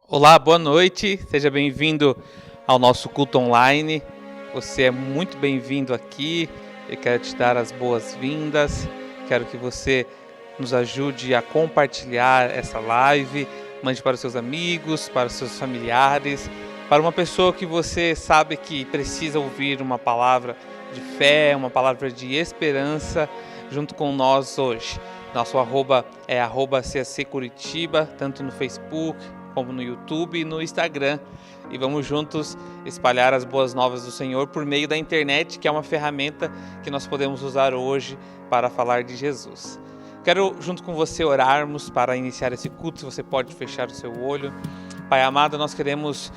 Olá, boa noite, seja bem-vindo ao nosso culto online. Você é muito bem-vindo aqui. Eu quero te dar as boas-vindas. Quero que você nos ajude a compartilhar essa live. Mande para os seus amigos, para os seus familiares, para uma pessoa que você sabe que precisa ouvir uma palavra de fé, uma palavra de esperança junto com nós hoje. Nosso arroba é @CAC Curitiba, tanto no Facebook como no YouTube e no Instagram. E vamos juntos espalhar as boas novas do Senhor por meio da internet, que é uma ferramenta que nós podemos usar hoje para falar de Jesus. Quero, junto com você, orarmos para iniciar esse culto. Se você pode fechar o seu olho. Pai amado, nós queremos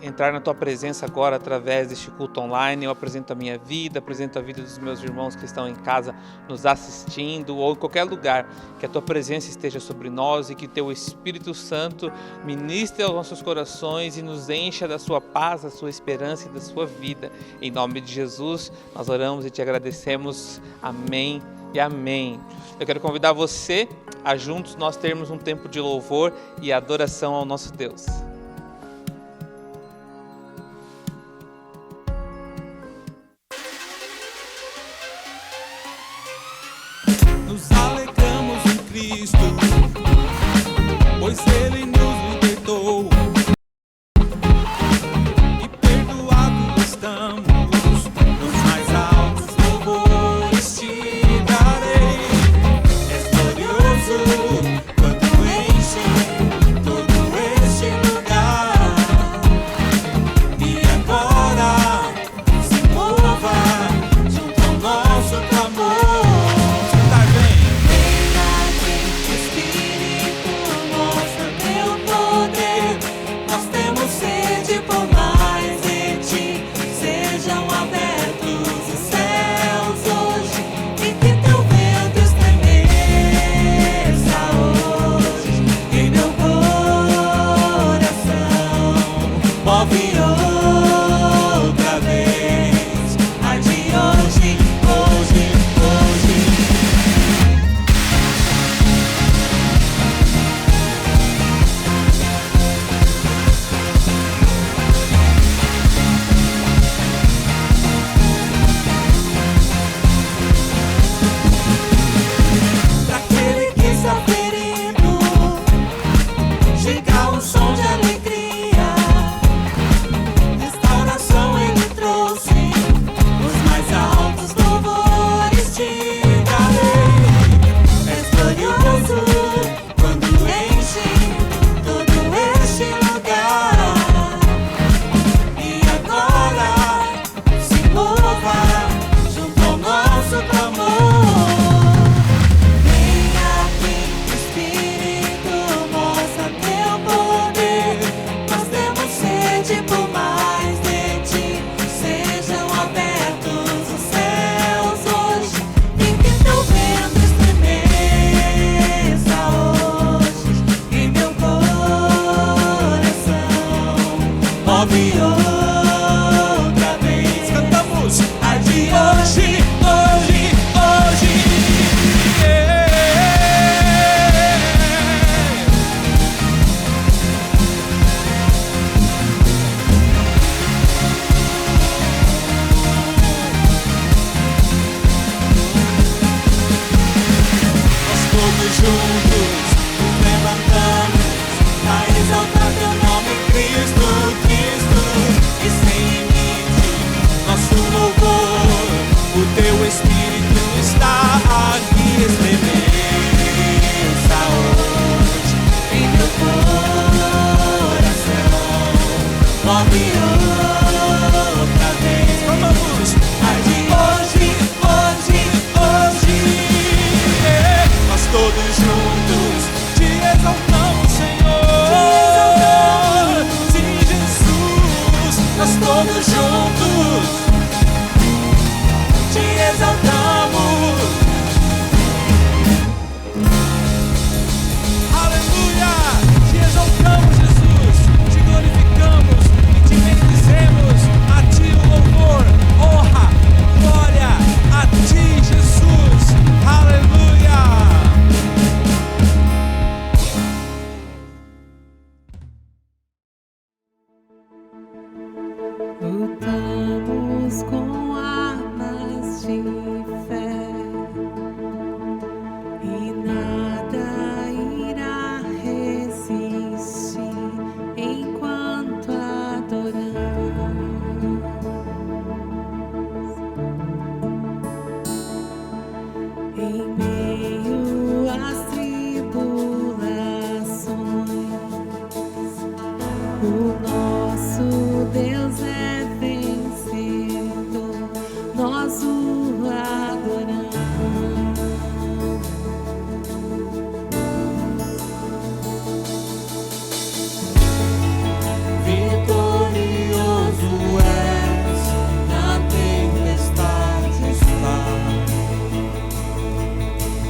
entrar na Tua presença agora através deste culto online. Eu apresento a minha vida, apresento a vida dos meus irmãos que estão em casa nos assistindo, ou em qualquer lugar, que a Tua presença esteja sobre nós e que Teu Espírito Santo ministre aos nossos corações e nos encha da Sua paz, da Sua esperança e da Sua vida. Em nome de Jesus, nós oramos e Te agradecemos. Amém e amém. Eu quero convidar você a juntos nós termos um tempo de louvor e adoração ao nosso Deus. Nos alegramos em Cristo, pois Ele nos libertou e perdoados estamos. Nos mais altos louvores te darei. És glorioso quando enche todo este lugar. E agora se mova junto ao nosso clamor. Todos juntos.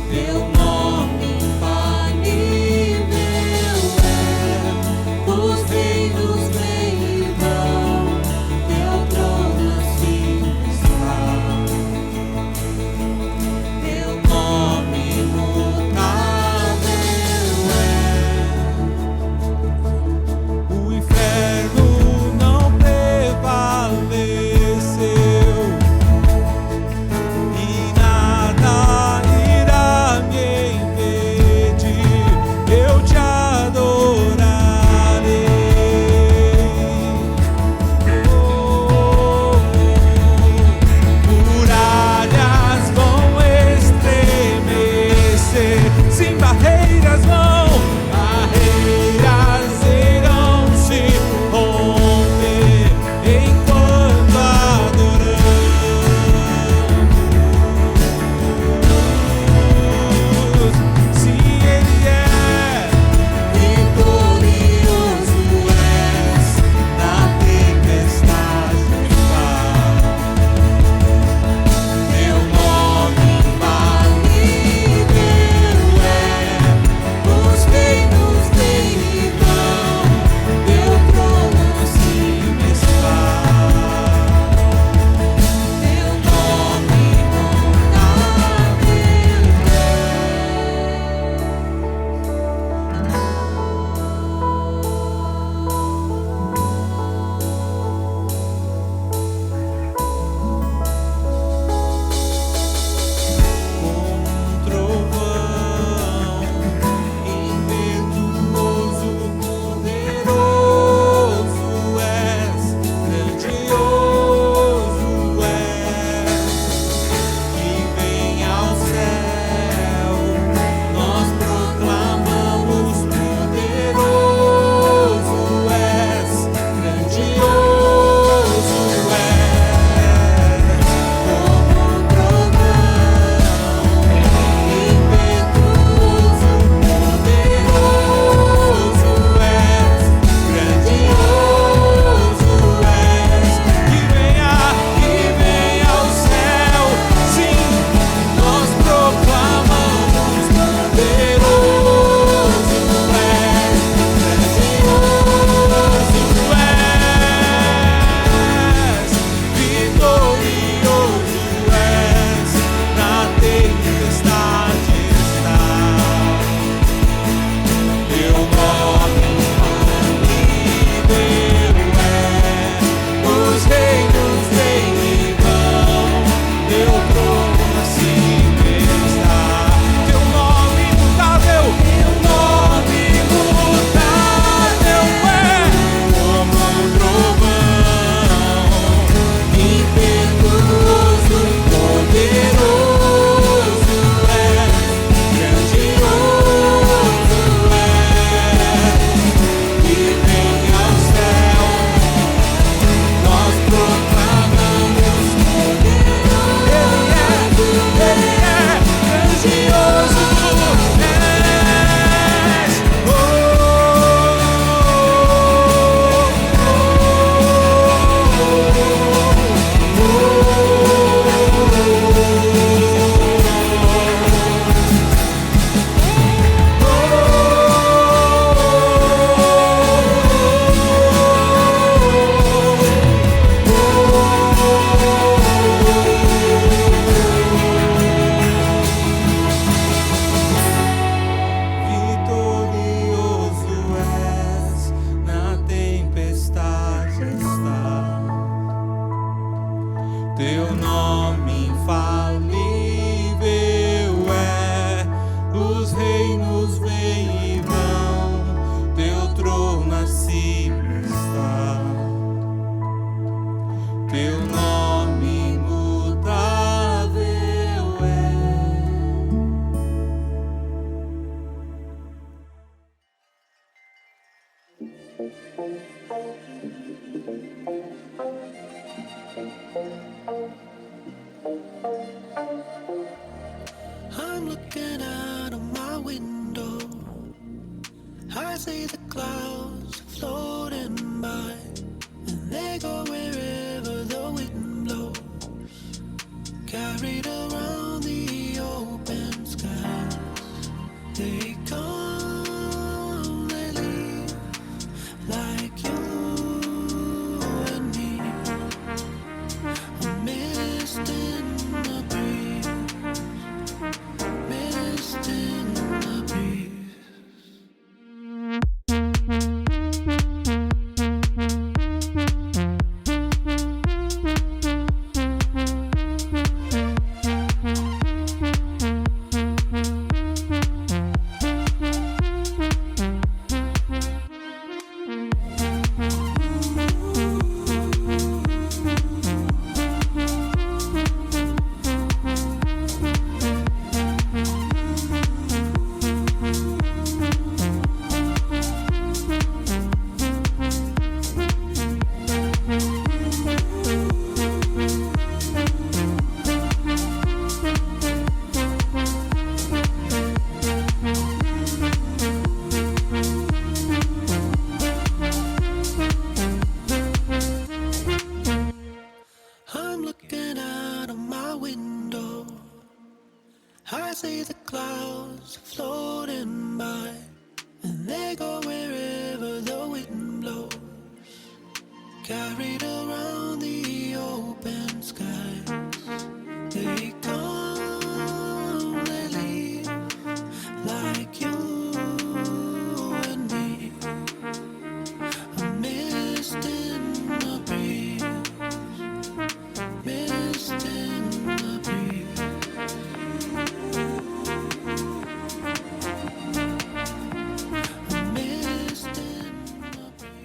Teu nome infalível é, os reinos vêm e vão, teu trono assim está. Teu nome imutável é. O inferno não prevaleceu e nada irá me impedir. Eu te adorarei. Muralhas vão estremecer, sim, barreiras irão se romper enquanto adoramos. Se Ele é vitorioso, és na tempestade está. Teu nome infalível é, os reinos vêm e vão, teu trono acima está. Teu nome como um trovão, impetuoso, poderoso és, grandioso és, que vem ao céu, nós proclamamos, poderoso és, grandioso és, como um trovão, impetuoso, poderoso és, grandioso és, que vem ao céu, sim, nós proclamamos, poderoso és, grandioso és, vitorioso és, na tempestade está. Teu nome infalível é, os reinos vêm e vão, teu trono acima está. Teu nome imutável é, como um trovão, impetuoso, poderoso é, grandioso é, que vem ao céu, nós proclamamos, poderoso, Ele é grandioso és. Vitorioso és, na tempestade está. Teu nome infalível é, os reinos vêm e vão, teu trono acima está. Teu nome imutável é. I'm looking out of my window. I see the clouds floating by, and they go wherever the wind blows, carried around the open sky. clouds floating by, and they go wherever the wind blows, carried around the open skies. They come, they leave, like you and me. A mist in the breeze, mist in the breeze. A mist in the breeze.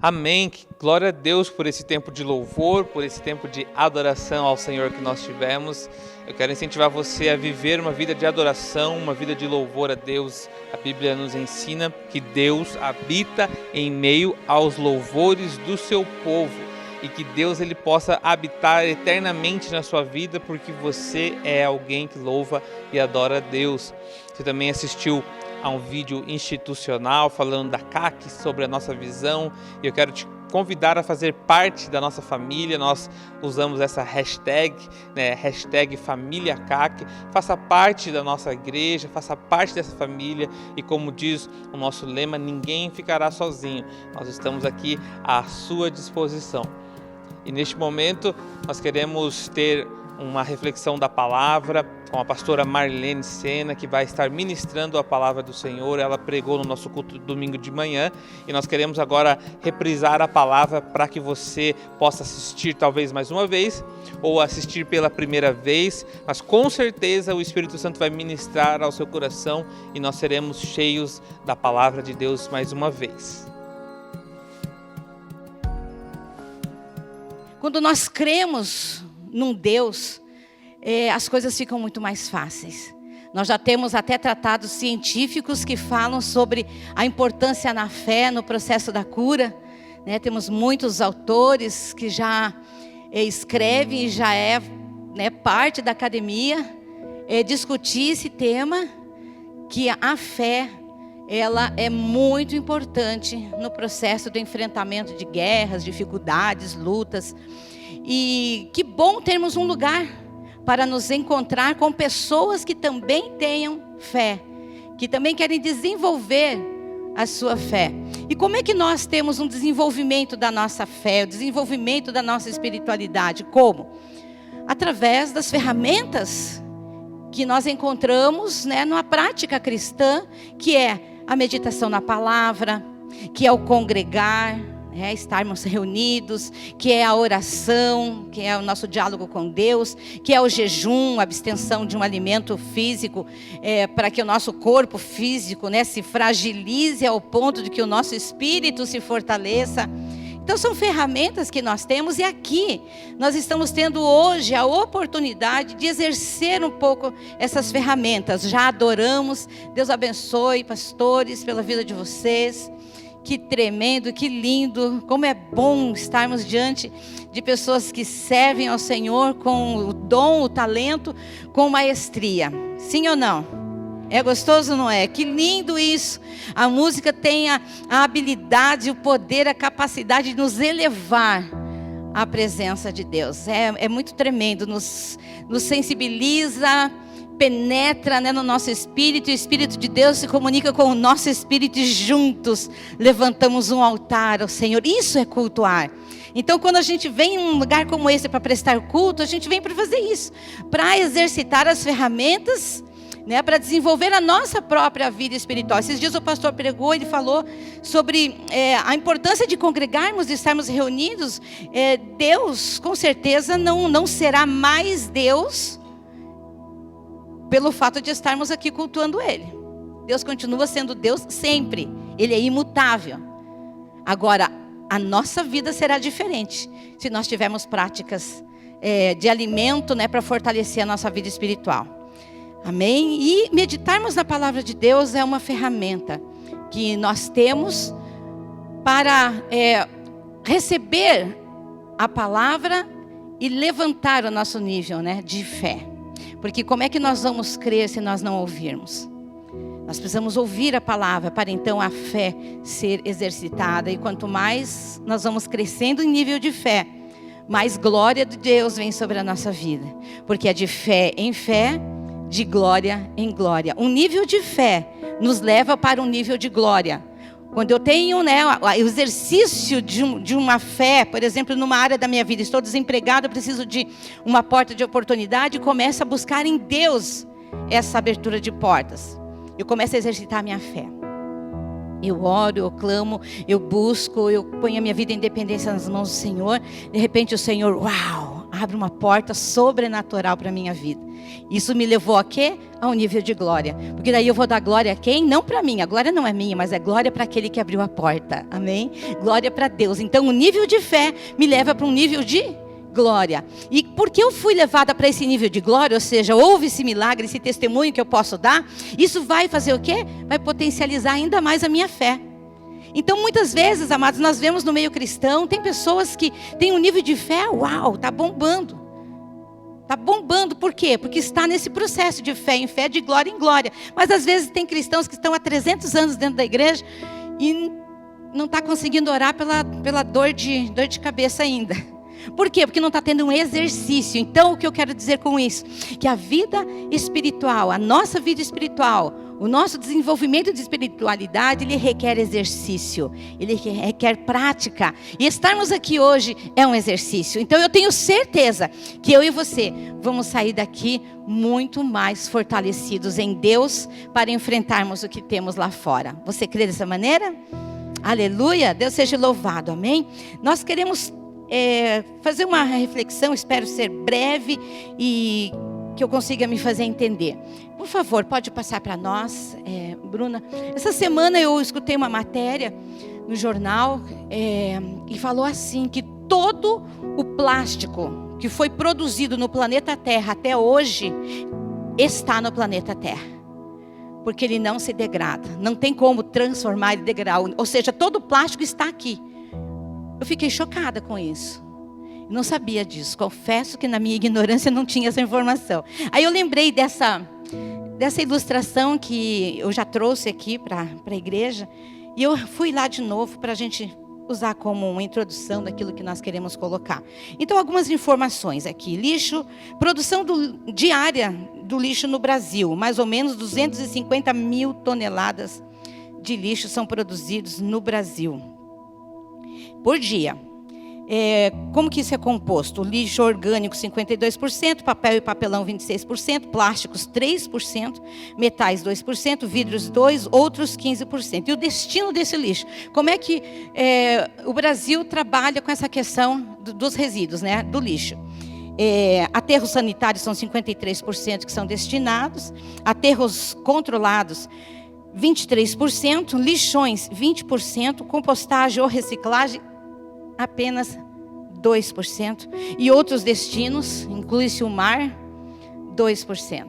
Amém. Glória a Deus por esse tempo de louvor, por esse tempo de adoração ao Senhor que nós tivemos. Eu quero incentivar você a viver uma vida de adoração, uma vida de louvor a Deus. A Bíblia nos ensina que Deus habita em meio aos louvores do seu povo e que Deus ele possa habitar eternamente na sua vida, porque você é alguém que louva e adora a Deus. Você também assistiu a um vídeo institucional falando da CAC, sobre a nossa visão, e eu quero te convidar a fazer parte da nossa família. Nós usamos essa hashtag, hashtag Família CAC. Faça parte da nossa igreja, faça parte dessa família, e como diz o nosso lema, ninguém ficará sozinho. Nós estamos aqui à sua disposição. E neste momento nós queremos ter uma reflexão da palavra com a pastora Marlene Sena, que vai estar ministrando a palavra do Senhor. Ela pregou no nosso culto domingo de manhã, e nós queremos agora reprisar a palavra para que você possa assistir talvez mais uma vez, ou assistir pela primeira vez, mas com certeza o Espírito Santo vai ministrar ao seu coração e nós seremos cheios da palavra de Deus mais uma vez. Quando nós cremos num Deus, as coisas ficam muito mais fáceis. Nós já temos até tratados científicos que falam sobre a importância na fé, no processo da cura. Temos muitos autores que já escrevem e já parte da academia discutir esse tema, que a fé ela é muito importante no processo do enfrentamento de guerras, dificuldades, lutas. E que bom termos um lugar para nos encontrar com pessoas que também tenham fé, que também querem desenvolver a sua fé. E como é que nós temos um desenvolvimento da nossa fé, o desenvolvimento da nossa espiritualidade? Como? Através das ferramentas que nós encontramos na prática cristã, que é a meditação na palavra, que é o congregar, estarmos reunidos, que é a oração, que é o nosso diálogo com Deus, que é o jejum, a abstenção de um alimento físico, para que o nosso corpo físico se fragilize ao ponto de que o nosso espírito se fortaleça. Então são ferramentas que nós temos, e aqui nós estamos tendo hoje a oportunidade de exercer um pouco essas ferramentas. Já adoramos, Deus abençoe, pastores, pela vida de vocês. Que tremendo, que lindo, como é bom estarmos diante de pessoas que servem ao Senhor com o dom, o talento, com maestria. Sim ou não? É gostoso ou não é? Que lindo isso. A música tem a habilidade, o poder, a capacidade de nos elevar à presença de Deus. É muito tremendo, nos sensibiliza, penetra no nosso espírito, e o Espírito de Deus se comunica com o nosso espírito, e juntos levantamos um altar ao Senhor. Isso é cultuar. Então quando a gente vem em um lugar como esse para prestar culto, a gente vem para fazer isso, para exercitar as ferramentas, para desenvolver a nossa própria vida espiritual. Esses dias o pastor pregou, ele falou sobre a importância de congregarmos, de estarmos reunidos. Deus com certeza não será mais Deus pelo fato de estarmos aqui cultuando Ele. Deus continua sendo Deus sempre. Ele é imutável. Agora, a nossa vida será diferente se nós tivermos práticas de alimento para fortalecer a nossa vida espiritual. Amém? E meditarmos na palavra de Deus é uma ferramenta que nós temos para receber a palavra e levantar o nosso nível de fé. Porque como é que nós vamos crer se nós não ouvirmos? Nós precisamos ouvir a palavra para então a fé ser exercitada. E quanto mais nós vamos crescendo em nível de fé, mais glória de Deus vem sobre a nossa vida. Porque é de fé em fé, de glória em glória. Um nível de fé nos leva para um nível de glória. Quando eu tenho, o exercício de uma fé, por exemplo, numa área da minha vida, estou desempregado, preciso de uma porta de oportunidade, começo a buscar em Deus essa abertura de portas. Eu começo a exercitar a minha fé. Eu oro, eu clamo, eu busco, eu ponho a minha vida em dependência nas mãos do Senhor. De repente o Senhor, abre uma porta sobrenatural para a minha vida. Isso me levou a quê? A um nível de glória. Porque daí eu vou dar glória a quem? Não para mim. A glória não é minha, mas é glória para aquele que abriu a porta. Amém? Glória para Deus. Então o nível de fé me leva para um nível de glória. E porque eu fui levada para esse nível de glória, ou seja, houve esse milagre, esse testemunho que eu posso dar, isso vai fazer o quê? Vai potencializar ainda mais a minha fé. Então, muitas vezes, amados, nós vemos no meio cristão, tem pessoas que têm um nível de fé, está bombando. Está bombando, por quê? Porque está nesse processo de fé em fé, de glória em glória. Mas às vezes tem cristãos que estão há 300 anos dentro da igreja e não está conseguindo orar pela dor de cabeça ainda. Por quê? Porque não está tendo um exercício. Então, o que eu quero dizer com isso? Que a vida espiritual, a nossa vida espiritual, o nosso desenvolvimento de espiritualidade, ele requer exercício, ele requer prática. E estarmos aqui hoje é um exercício. Então, eu tenho certeza que eu e você vamos sair daqui muito mais fortalecidos em Deus para enfrentarmos o que temos lá fora. Você crê dessa maneira? Aleluia! Deus seja louvado, amém? Nós queremos fazer uma reflexão, espero ser breve e que eu consiga me fazer entender. Por favor, pode passar para nós, Bruna. Essa semana eu escutei uma matéria no jornal e falou assim, que todo o plástico que foi produzido no planeta Terra até hoje está no planeta Terra. Porque ele não se degrada, não tem como transformar ele em degradar, ou seja, todo o plástico está aqui. Eu fiquei chocada com isso. Não sabia disso. Confesso que na minha ignorância não tinha essa informação. Aí eu lembrei dessa ilustração que eu já trouxe aqui para a igreja. E eu fui lá de novo para a gente usar como uma introdução daquilo que nós queremos colocar. Então, algumas informações aqui. Lixo, produção diária do lixo no Brasil. Mais ou menos 250 mil toneladas de lixo são produzidos no Brasil por dia. Como que isso é composto? Lixo orgânico 52%, papel e papelão 26%, plásticos 3%, metais 2%, vidros 2%, outros 15%. E o destino desse lixo? Como é que o Brasil trabalha com essa questão dos resíduos, né, do lixo? Aterros sanitários são 53% que são destinados, aterros controlados 23%, lixões 20%, compostagem ou reciclagem apenas 2%. E outros destinos, inclui-se o mar, 2%.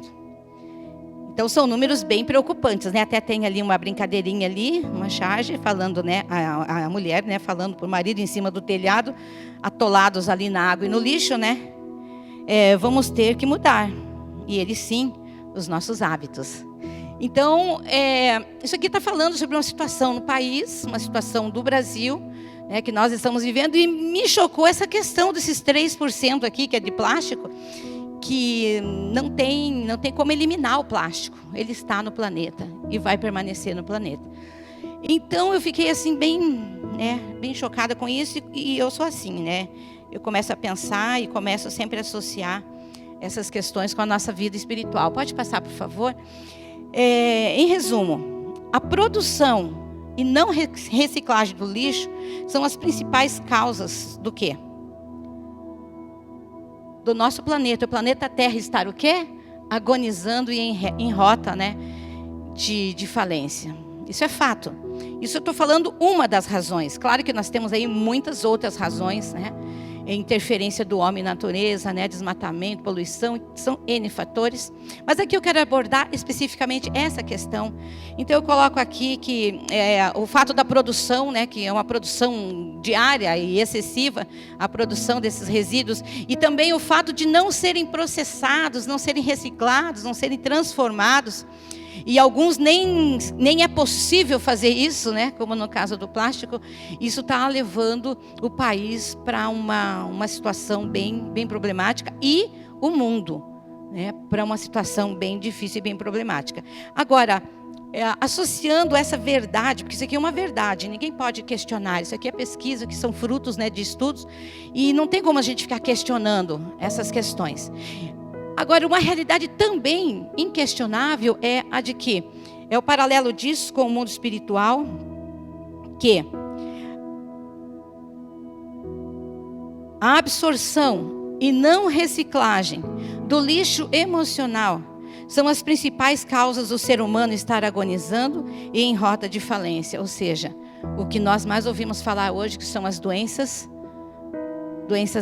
Então são números bem preocupantes, né? Até tem ali uma brincadeirinha ali, uma charge, falando, né? A mulher, né? Falando para o marido em cima do telhado, atolados ali na água e no lixo, né? Vamos ter que mudar. E ele sim, os nossos hábitos. Então, isso aqui está falando sobre uma situação no país, uma situação do Brasil, né, que nós estamos vivendo, e me chocou essa questão desses 3% aqui, que é de plástico, que não tem como eliminar o plástico. Ele está no planeta e vai permanecer no planeta. Então, eu fiquei assim bem chocada com isso, e eu sou assim, né? Eu começo a pensar e começo sempre a associar essas questões com a nossa vida espiritual. Pode passar, por favor? Em resumo, a produção e não reciclagem do lixo são as principais causas do quê? Do nosso planeta. O planeta Terra estar o quê? Agonizando e em rota, né, de falência. Isso é fato. Isso eu estou falando uma das razões. Claro que nós temos aí muitas outras razões, né? Interferência do homem na natureza, né? Desmatamento, poluição, são N fatores. Mas aqui eu quero abordar especificamente essa questão. Então eu coloco aqui que o fato da produção, né? Que é uma produção diária e excessiva, a produção desses resíduos, e também o fato de não serem processados, não serem reciclados, não serem transformados. E alguns nem é possível fazer isso, né? Como no caso do plástico. Isso está levando o país para uma situação bem problemática. E o mundo, né, para uma situação bem difícil e bem problemática. Agora, associando essa verdade, porque isso aqui é uma verdade, ninguém pode questionar, isso aqui é pesquisa, que são frutos, né, de estudos, e não tem como a gente ficar questionando essas questões. Agora, uma realidade também inquestionável é a de que, é o paralelo disso com o mundo espiritual, que a absorção e não reciclagem do lixo emocional são as principais causas do ser humano estar agonizando e em rota de falência. Ou seja, o que nós mais ouvimos falar hoje, que são as doenças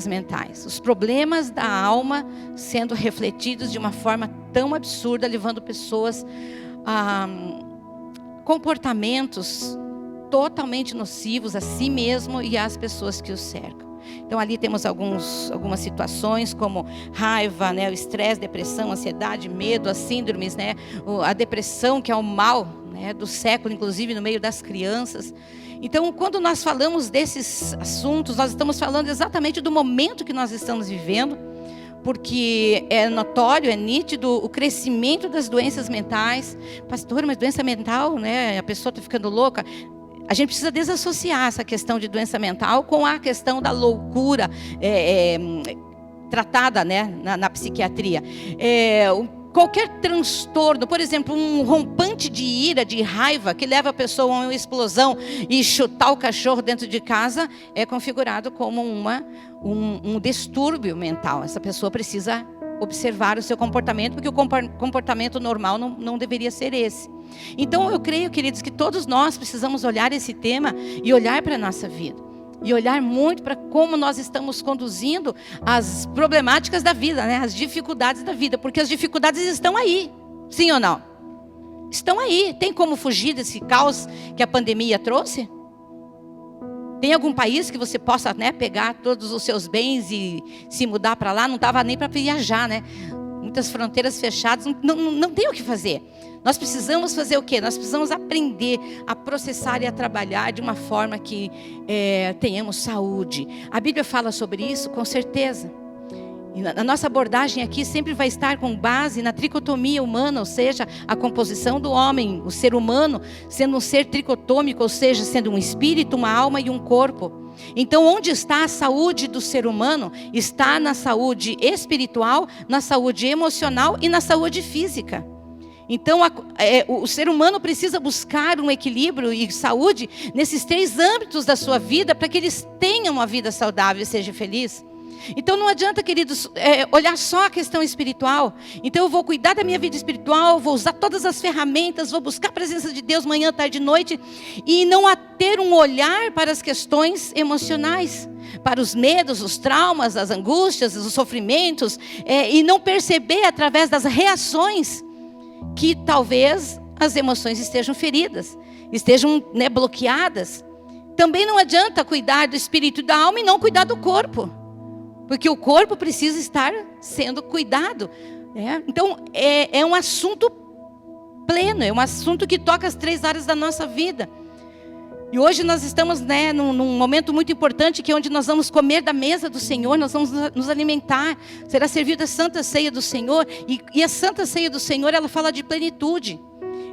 mentais. Os problemas da alma sendo refletidos de uma forma tão absurda, levando pessoas a comportamentos totalmente nocivos a si mesmo e às pessoas que os cercam. Então ali temos algumas situações como raiva, né, o estresse, depressão, ansiedade, medo, as síndromes, né, a depressão, que é o mal, né, do século, inclusive no meio das crianças. Então, quando nós falamos desses assuntos, nós estamos falando exatamente do momento que nós estamos vivendo, porque é notório, é nítido o crescimento das doenças mentais. Pastor, mas doença mental, né, a pessoa está ficando louca. A gente precisa desassociar essa questão de doença mental com a questão da loucura tratada, né, na psiquiatria. Qualquer transtorno, por exemplo, um rompante de ira, de raiva, que leva a pessoa a uma explosão e chutar o cachorro dentro de casa, é configurado como um distúrbio mental. Essa pessoa precisa observar o seu comportamento, porque o comportamento normal não deveria ser esse. Então eu creio, queridos, que todos nós precisamos olhar esse tema e olhar para a nossa vida. E olhar muito para como nós estamos conduzindo as problemáticas da vida, né? As dificuldades da vida. Porque as dificuldades estão aí, sim ou não? Estão aí. Tem como fugir desse caos que a pandemia trouxe? Tem algum país que você possa, né, pegar todos os seus bens e se mudar para lá? Não estava nem para viajar, né? Muitas fronteiras fechadas, não tem o que fazer. Nós precisamos fazer o quê? Nós precisamos aprender a processar e a trabalhar de uma forma que tenhamos saúde. A Bíblia fala sobre isso, com certeza. E a nossa abordagem aqui sempre vai estar com base na tricotomia humana, ou seja, a composição do homem, o ser humano, sendo um ser tricotômico, ou seja, sendo um espírito, uma alma e um corpo. Então, onde está a saúde do ser humano? Está na saúde espiritual, na saúde emocional e na saúde física. Então, o ser humano precisa buscar um equilíbrio e saúde nesses 3 âmbitos da sua vida, para que eles tenham uma vida saudável e sejam felizes. Então não adianta, queridos, olhar só a questão espiritual. Então eu vou cuidar da minha vida espiritual, vou usar todas as ferramentas, vou buscar a presença de Deus manhã, tarde e noite, e não ter um olhar para as questões emocionais, para os medos, os traumas, as angústias, os sofrimentos, e não perceber através das reações que talvez as emoções estejam feridas, estejam, né, bloqueadas. Também não adianta cuidar do espírito e da alma e não cuidar do corpo. Porque o corpo precisa estar sendo cuidado. Então, é um assunto pleno, é um assunto que toca as 3 áreas da nossa vida. E hoje nós estamos, né, num momento muito importante, que é onde nós vamos comer da mesa do Senhor, nós vamos nos alimentar. Será servida a Santa Ceia do Senhor. E a Santa Ceia do Senhor, ela fala de plenitude.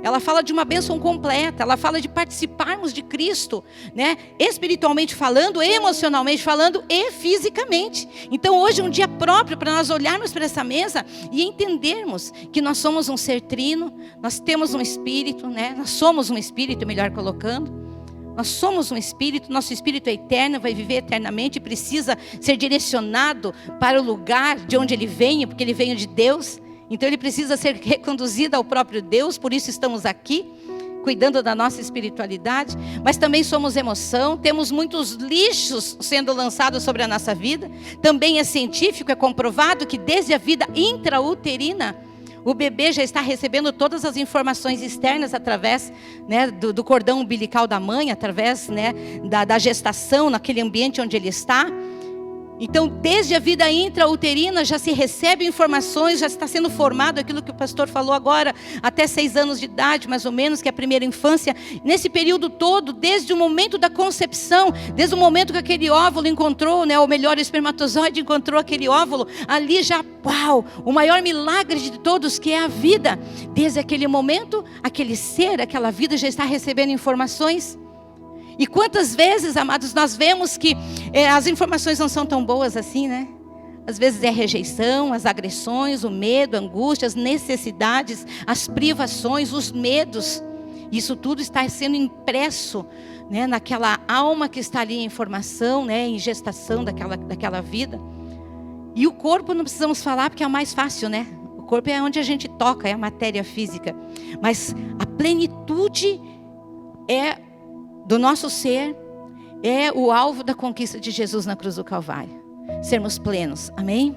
Ela fala de uma bênção completa, ela fala de participarmos de Cristo, né? Espiritualmente falando, emocionalmente falando e fisicamente. Então hoje é um dia próprio para nós olharmos para essa mesa e entendermos que nós somos um ser trino, nós temos um espírito, né? Nós somos um espírito, melhor colocando. Nós somos um espírito, nosso espírito é eterno, vai viver eternamente e precisa ser direcionado para o lugar de onde ele vem, porque ele veio de Deus. Então ele precisa ser reconduzido ao próprio Deus, por isso estamos aqui, cuidando da nossa espiritualidade. Mas também somos emoção, temos muitos lixos sendo lançados sobre a nossa vida. Também é científico, é comprovado que desde a vida intrauterina, o bebê já está recebendo todas as informações externas através, né, do cordão umbilical da mãe, através, né, da gestação, naquele ambiente onde ele está. Então, desde a vida intrauterina já se recebe informações, já está sendo formado aquilo que o pastor falou agora, até 6 anos de idade, mais ou menos, que é a primeira infância. Nesse período todo, desde o momento da concepção, desde o momento que aquele óvulo encontrou, né, ou melhor, o espermatozoide encontrou aquele óvulo, ali já, uau, o maior milagre de todos, que é a vida. Desde aquele momento, aquele ser, aquela vida já está recebendo informações. E quantas vezes, amados, nós vemos que as informações não são tão boas assim, né? Às vezes é a rejeição, as agressões, o medo, a angústia, as necessidades, as privações, os medos. Isso tudo está sendo impresso, né, naquela alma que está ali em formação, né, em gestação daquela vida. E o corpo não precisamos falar porque é o mais fácil, né? O corpo é onde a gente toca, é a matéria física. Mas a plenitude do nosso ser é o alvo da conquista de Jesus na cruz do Calvário. Sermos plenos, amém?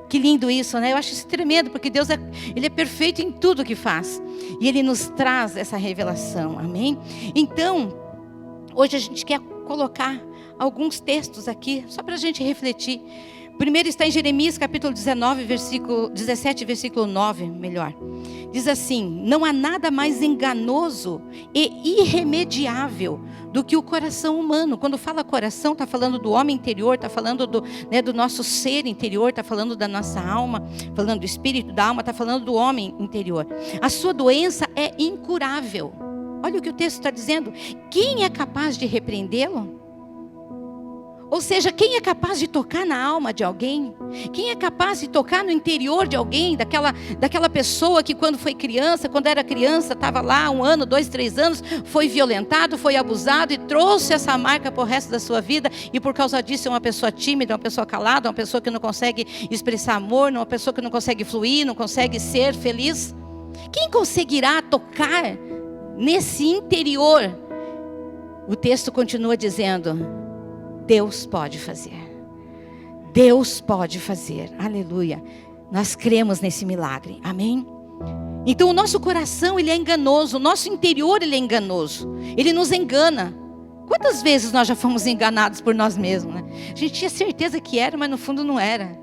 Que lindo isso, né? Eu acho isso tremendo, porque Deus Ele é perfeito em tudo que faz. E Ele nos traz essa revelação, amém? Então, hoje a gente quer colocar alguns textos aqui, só para a gente refletir. Primeiro está em Jeremias capítulo 17, versículo 9, melhor. Diz assim: não há nada mais enganoso e irremediável do que o coração humano. Quando fala coração, está falando do homem interior, está falando do nosso ser interior, está falando da nossa alma, falando do espírito, da alma, está falando do homem interior. A sua doença é incurável. Olha o que o texto está dizendo. Quem é capaz de repreendê-lo? Ou seja, quem é capaz de tocar na alma de alguém? Quem é capaz de tocar no interior de alguém? Daquela pessoa que quando era criança, estava lá 1 ano, 2, 3 anos, foi violentado, foi abusado e trouxe essa marca para o resto da sua vida. E por causa disso é uma pessoa tímida, uma pessoa calada, uma pessoa que não consegue expressar amor, uma pessoa que não consegue fluir, não consegue ser feliz. Quem conseguirá tocar nesse interior? O texto continua dizendo: Deus pode fazer. Deus pode fazer. Aleluia. Nós cremos nesse milagre. Amém? Então o nosso coração, ele é enganoso. O nosso interior, ele é enganoso. Ele nos engana. Quantas vezes nós já fomos enganados por nós mesmos, né? A gente tinha certeza que era, mas no fundo não era.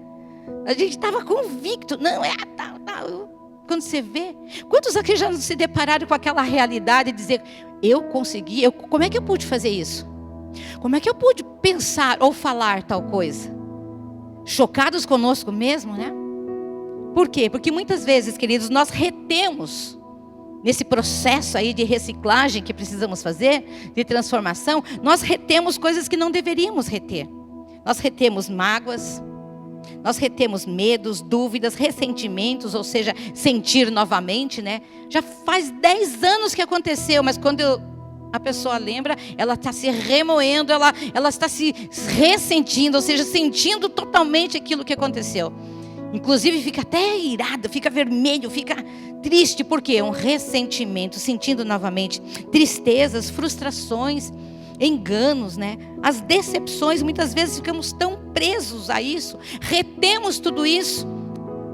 A gente estava convicto. Não, é tal. Quando você vê. Quantos aqui já se depararam com aquela realidade de dizer: eu consegui, como é que eu pude fazer isso? Como é que eu pude pensar ou falar tal coisa? Chocados conosco mesmo, né? Por quê? Porque muitas vezes, queridos, nós retemos nesse processo aí de reciclagem que precisamos fazer, de transformação, nós retemos coisas que não deveríamos reter. Nós retemos mágoas, nós retemos medos, dúvidas, ressentimentos, ou seja, sentir novamente, né? Já faz 10 anos que aconteceu, mas quando a pessoa lembra, ela está se remoendo, ela está se ressentindo, ou seja, sentindo totalmente aquilo que aconteceu. Inclusive fica até irado, fica vermelho, fica triste, porque um ressentimento, sentindo novamente tristezas, frustrações, enganos, né? As decepções, muitas vezes ficamos tão presos a isso, retemos tudo isso,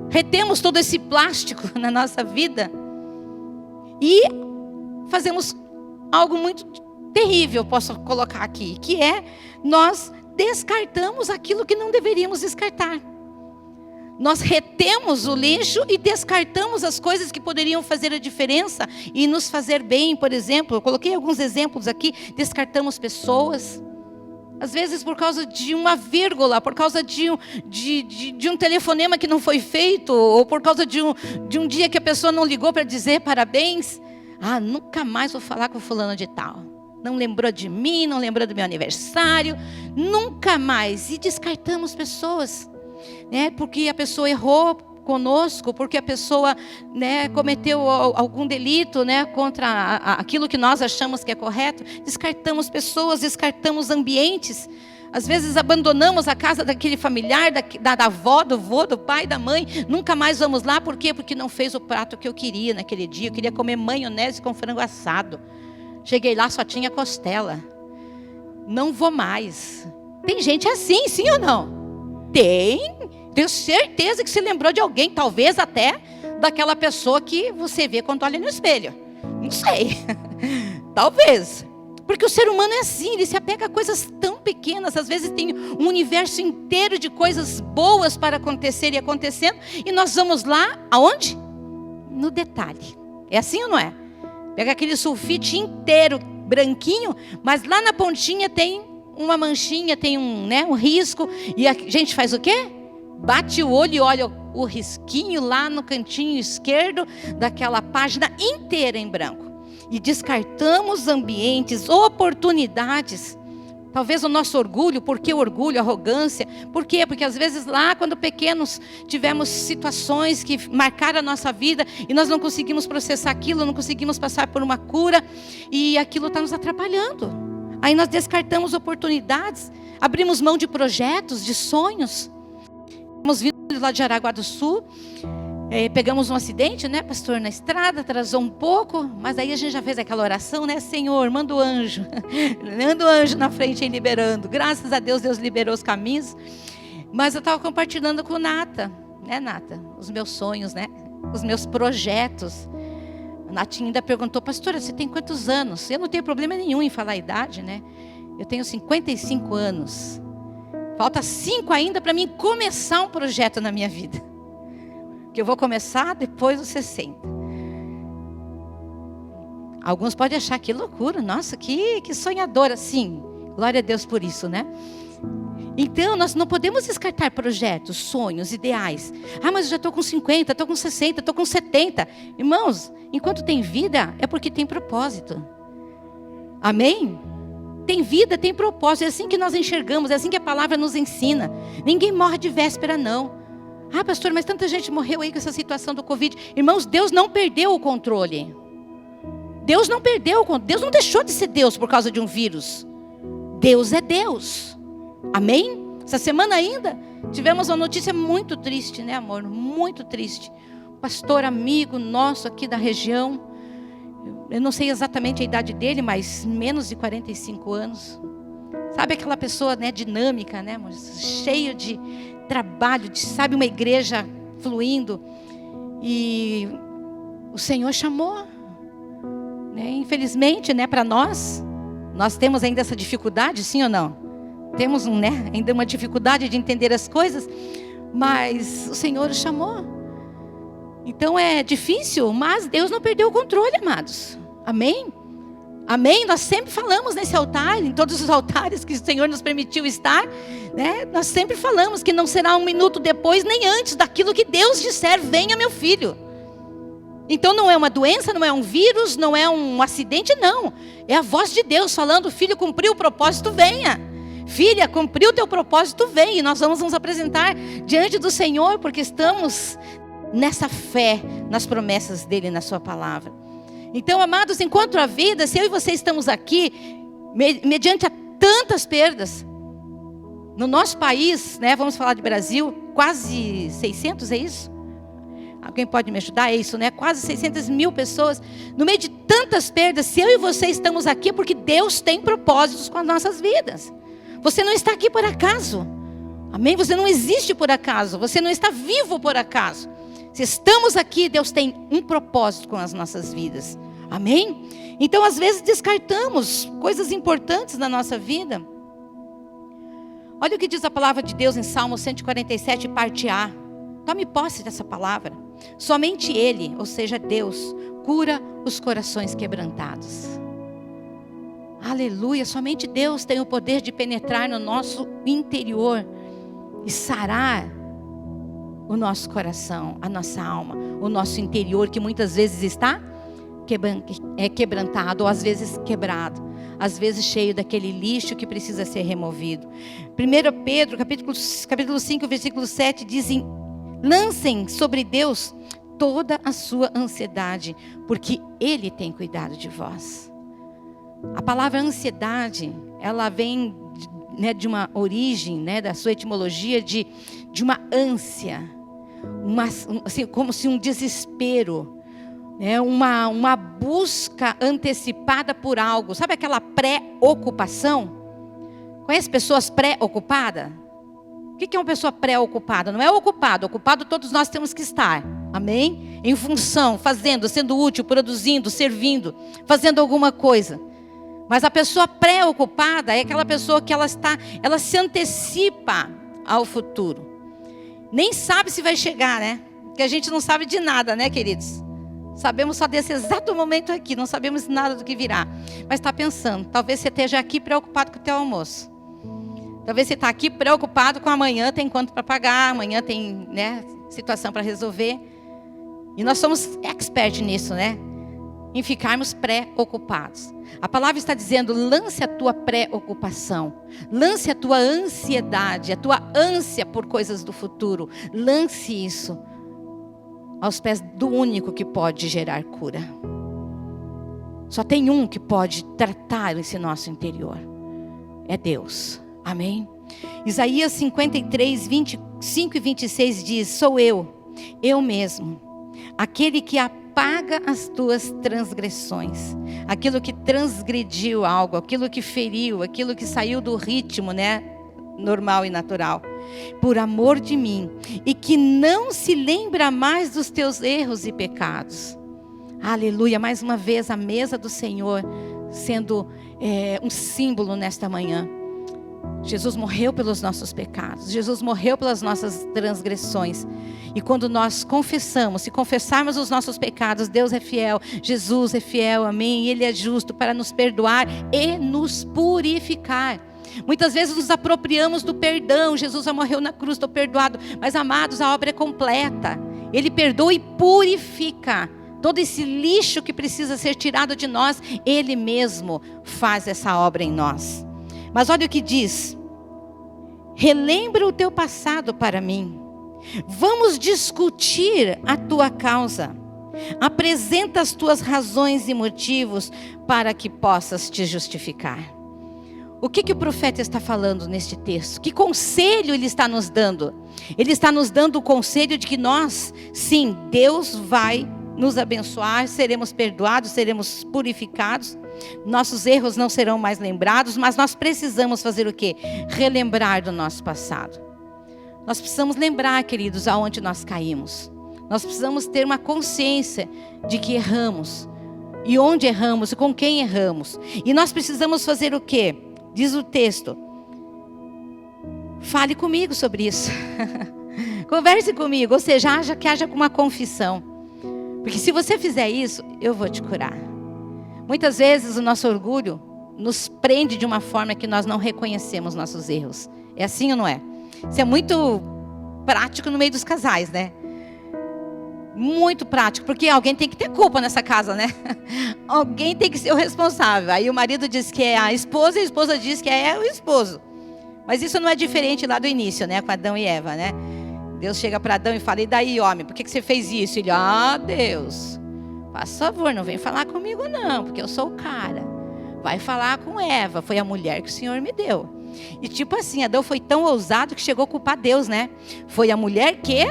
retemos todo esse plástico na nossa vida e fazemos algo muito terrível, posso colocar aqui, que é nós descartamos aquilo que não deveríamos descartar. Nós retemos o lixo e descartamos as coisas que poderiam fazer a diferença e nos fazer bem. Por exemplo, eu coloquei alguns exemplos aqui. Descartamos pessoas, às vezes por causa de uma vírgula, por causa de um telefonema que não foi feito, ou por causa de um dia que a pessoa não ligou para dizer parabéns. Ah, nunca mais vou falar com fulano de tal. Não lembrou de mim, não lembrou do meu aniversário. Nunca mais. E descartamos pessoas, né? Porque a pessoa errou conosco, porque a pessoa, né, cometeu algum delito, né, contra aquilo que nós achamos que é correto. Descartamos pessoas, descartamos ambientes. Às vezes abandonamos a casa daquele familiar, da avó, do vô, do pai, da mãe. Nunca mais vamos lá. Por quê? Porque não fez o prato que eu queria naquele dia. Eu queria comer maionese com frango assado. Cheguei lá, só tinha costela. Não vou mais. Tem gente assim, sim ou não? Tem. Tenho certeza que você lembrou de alguém. Talvez até daquela pessoa que você vê quando olha no espelho. Não sei. Talvez. Porque o ser humano é assim, ele se apega a coisas tão pequenas. Às vezes tem um universo inteiro de coisas boas para acontecer e acontecendo. E nós vamos lá, aonde? No detalhe. É assim ou não é? Pega aquele sulfite inteiro, branquinho, mas lá na pontinha tem uma manchinha, tem um risco. E a gente faz o quê? Bate o olho e olha o risquinho lá no cantinho esquerdo daquela página inteira em branco. E descartamos ambientes, oportunidades. Talvez o nosso orgulho. Por que orgulho, arrogância? Por quê? Porque às vezes lá, quando pequenos, tivemos situações que marcaram a nossa vida e nós não conseguimos processar aquilo, não conseguimos passar por uma cura e aquilo está nos atrapalhando. Aí nós descartamos oportunidades, abrimos mão de projetos, de sonhos. Estamos vindo lá de Jaraguá do Sul. Pegamos um acidente, né, pastor, na estrada, atrasou um pouco, mas aí a gente já fez aquela oração, né, Senhor, manda o anjo, manda o anjo na frente aí liberando. Graças a Deus, Deus liberou os caminhos. Mas eu estava compartilhando com Nata, né, Nata, os meus sonhos, né, os meus projetos. A Natinha ainda perguntou, pastora, você tem quantos anos? Eu não tenho problema nenhum em falar a idade, né, eu tenho 55 anos. Falta 5 ainda para mim começar um projeto na minha vida. Que eu vou começar depois dos 60. Alguns podem achar que loucura, nossa, que sonhadora, sim. Glória a Deus por isso, né? Então, nós não podemos descartar projetos, sonhos, ideais. Ah, mas eu já estou com 50, estou com 60, estou com 70. Irmãos, enquanto tem vida, é porque tem propósito. Amém? Tem vida, tem propósito. É assim que nós enxergamos, é assim que a palavra nos ensina. Ninguém morre de véspera, não. Ah, pastor, mas tanta gente morreu aí com essa situação do Covid. Irmãos, Deus não perdeu o controle. Deus não perdeu o controle. Deus não deixou de ser Deus por causa de um vírus. Deus é Deus. Amém? Essa semana ainda tivemos uma notícia muito triste, né, amor? Muito triste. Um pastor amigo nosso aqui da região. Eu não sei exatamente a idade dele, mas menos de 45 anos. Sabe aquela pessoa, né, dinâmica, né, amor? Cheio de trabalho, sabe, uma igreja fluindo. E o Senhor chamou, né? Infelizmente, né, para nós temos ainda essa dificuldade, sim ou não? Temos ainda uma dificuldade de entender as coisas, mas o Senhor o chamou. Então é difícil, mas Deus não perdeu o controle, amados. Amém? Amém? Nós sempre falamos nesse altar, em todos os altares que o Senhor nos permitiu estar, né? Nós sempre falamos que não será um minuto depois, nem antes daquilo que Deus disser, venha meu filho. Então não é uma doença, não é um vírus, não é um acidente, não. É a voz de Deus falando, filho, cumpriu o propósito, venha. Filha, cumpriu o teu propósito, vem. E nós vamos nos apresentar diante do Senhor, porque estamos nessa fé, nas promessas dEle, na sua palavra. Então, amados, enquanto a vida, se eu e você estamos aqui, mediante a tantas perdas, no nosso país, né, vamos falar de Brasil, quase 600, é isso? Alguém pode me ajudar? É isso, né? Quase 600 mil pessoas. No meio de tantas perdas, se eu e você estamos aqui, é porque Deus tem propósitos com as nossas vidas. Você não está aqui por acaso. Amém? Você não existe por acaso. Você não está vivo por acaso. Se estamos aqui, Deus tem um propósito com as nossas vidas. Amém? Então, às vezes, descartamos coisas importantes na nossa vida. Olha o que diz a palavra de Deus em Salmo 147, parte A. Tome posse dessa palavra. Somente Ele, ou seja, Deus, cura os corações quebrantados. Aleluia, somente Deus tem o poder de penetrar no nosso interior e sarar o nosso coração, a nossa alma, o nosso interior, que muitas vezes está quebrantado, ou às vezes quebrado, às vezes cheio daquele lixo que precisa ser removido. 1 Pedro, capítulo 5, versículo 7, dizem: lancem sobre Deus toda a sua ansiedade, porque Ele tem cuidado de vós. A palavra ansiedade, ela vem, né, de uma origem, né, da sua etimologia de uma ânsia, assim, como se um desespero, né, uma busca antecipada por algo. Sabe aquela pré-ocupação? Conhece pessoas pré-ocupadas? O que é uma pessoa pré-ocupada? Não é ocupado. Ocupado todos nós temos que estar. Amém? Em função, fazendo, sendo útil, produzindo, servindo, fazendo alguma coisa. Mas a pessoa preocupada é aquela pessoa que ela se antecipa ao futuro. Nem sabe se vai chegar, né? Porque a gente não sabe de nada, né, queridos? Sabemos só desse exato momento aqui, não sabemos nada do que virá. Mas está pensando, talvez você esteja aqui preocupado com o teu almoço. Talvez você está aqui preocupado com amanhã, tem conta para pagar, amanhã tem, né, situação para resolver. E nós somos expert nisso, né? Em ficarmos preocupados. A palavra está dizendo, lance a tua preocupação, lance a tua ansiedade, a tua ânsia por coisas do futuro, lance isso aos pés do único que pode gerar cura. Só tem um que pode tratar esse nosso interior, é Deus, amém? Isaías 53, 25 e 26 diz, sou eu mesmo, aquele que apaga as tuas transgressões, aquilo que transgrediu algo, aquilo que feriu, aquilo que saiu do ritmo, né, normal e natural, por amor de mim, e que não se lembra mais dos teus erros e pecados. Aleluia, mais uma vez a mesa do Senhor sendo um símbolo nesta manhã. Jesus morreu pelos nossos pecados, Jesus morreu pelas nossas transgressões. E quando nós confessamos, se confessarmos os nossos pecados, Deus é fiel, Jesus é fiel, amém? E Ele é justo para nos perdoar e nos purificar. Muitas vezes nos apropriamos do perdão, Jesus já morreu na cruz, estou perdoado. Mas amados, a obra é completa. Ele perdoa e purifica. Todo esse lixo que precisa ser tirado de nós, Ele mesmo faz essa obra em nós. Mas olha o que diz, relembra o teu passado para mim, vamos discutir a tua causa, apresenta as tuas razões e motivos para que possas te justificar. O que o profeta está falando neste texto? Que conselho ele está nos dando? Ele está nos dando o conselho de que nós, sim, Deus vai nos abençoar, seremos perdoados, seremos purificados. Nossos erros não serão mais lembrados, mas nós precisamos fazer o quê? Relembrar do nosso passado. Nós precisamos lembrar, queridos, aonde nós caímos. Nós precisamos ter uma consciência de que erramos. E onde erramos, e com quem erramos. E nós precisamos fazer o quê? Diz o texto. Fale comigo sobre isso. Converse comigo, ou seja, haja uma confissão. Porque se você fizer isso, eu vou te curar. Muitas vezes o nosso orgulho nos prende de uma forma que nós não reconhecemos nossos erros. É assim ou não é? Isso é muito prático no meio dos casais, né? Muito prático, porque alguém tem que ter culpa nessa casa, né? Alguém tem que ser o responsável. Aí o marido diz que é a esposa e a esposa diz que é o esposo. Mas isso não é diferente lá do início, né? Com Adão e Eva, né? Deus chega para Adão e fala, e daí, homem, por que você fez isso? Ele, Deus... Faz favor, não vem falar comigo não, porque eu sou o cara. Vai falar com Eva, foi a mulher que o Senhor me deu. E tipo assim, Adão foi tão ousado que chegou a culpar Deus, né? Foi a mulher que